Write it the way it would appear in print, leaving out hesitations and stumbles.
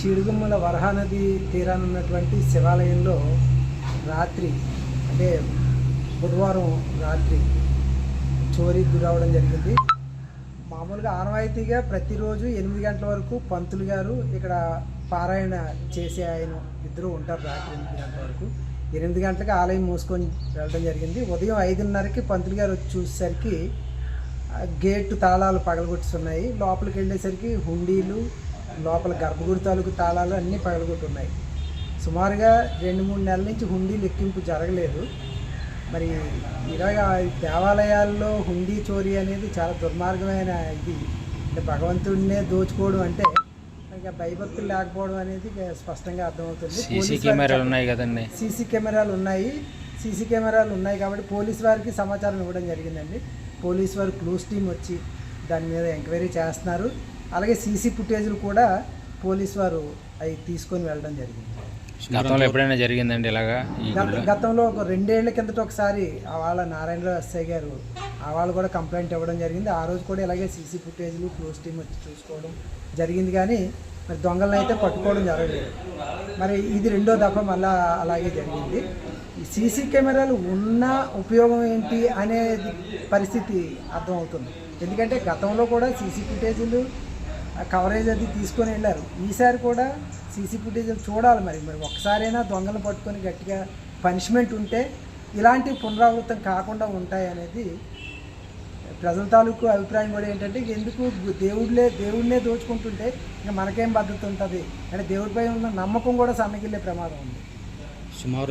చిడుగుమ్మల వరహానది తీరానున్నటువంటి శివాలయంలో రాత్రి అంటే బుధవారం రాత్రి చోరీకి గురవడం జరిగింది. మామూలుగా ఆనవాయితీగా ప్రతిరోజు 8 గంటల వరకు పంతులు గారు ఇక్కడ పారాయణ చేసే ఆయన ఇద్దరు ఉంటారు. రాత్రి 8 గంటల వరకు 8 గంటలకు ఆలయం మూసుకొని వెళ్ళడం జరిగింది. ఉదయం 5:30కి పంతులు గారు వచ్చి చూసేసరికి గేటు తాళాలు పగలగొట్టున్నాయి. లోపలికి వెళ్ళేసరికి హుండీలు, లోపల గర్భగుడి తాలూకు తాళాలు అన్నీ పగలగొట్టున్నాయి. సుమారుగా 2-3 నెలల నుంచి హుండీ లెక్కింపు జరగలేదు. మరి ఇలాగ దేవాలయాల్లో హుండీ చోరీ అనేది చాలా దుర్మార్గమైన ఇది. అంటే భగవంతుడినే దోచుకోవడం అంటే ఇంకా భయభక్తులు లేకపోవడం అనేది స్పష్టంగా అర్థమవుతుంది. సీసీ కెమెరాలు ఉన్నాయి కదండి. సీసీ కెమెరాలు ఉన్నాయి కాబట్టి పోలీసు వారికి సమాచారం ఇవ్వడం జరిగిందండి. పోలీసు వారు క్లూస్ టీం వచ్చి దాని మీద ఎంక్వైరీ చేస్తున్నారు. అలాగే సీసీ ఫుటేజ్లు కూడా పోలీసు వారు అవి తీసుకొని వెళ్ళడం జరిగింది. గతంలో ఎప్పుడైనా జరిగిందండి ఇలాగా? గతంలో ఒక 2 ఏళ్ల కిందట ఒకసారి వాళ్ళ నారాయణరావు ఎస్ఐ గారు వాళ్ళు కూడా కంప్లైంట్ ఇవ్వడం జరిగింది. ఆ రోజు కూడా ఇలాగే సీసీ ఫుటేజ్లు క్లోజ్ టీం వచ్చి చూసుకోవడం జరిగింది. కానీ మరి దొంగలను అయితే పట్టుకోవడం జరగలేదు. మరి ఇది 2వ దఫా మళ్ళా అలాగే జరిగింది. ఈ సీసీ కెమెరాలు ఉన్న ఉపయోగం ఏంటి అనే పరిస్థితి అర్థమవుతుంది. ఎందుకంటే గతంలో కూడా సీసీ ఫుటేజీలు కవరేజ్ అది తీసుకొని వెళ్ళారు. ఈసారి కూడా సీసీ ఫుటేజ్ చూడాలి. మరి ఒక్కసారైనా దొంగలు పట్టుకొని గట్టిగా పనిష్మెంట్ ఉంటే ఇలాంటి పునరావృతం కాకుండా ఉంటాయి అనేది ప్రజల తాలూకు అభిప్రాయం. కూడా ఏంటంటే ఎందుకు దేవుడినే దోచుకుంటుంటే ఇంకా మనకేం భద్రత ఉంటుంది అంటే దేవుడిపై ఉన్న నమ్మకం కూడా సన్నగిల్లే ప్రమాదం ఉంది. సుమారు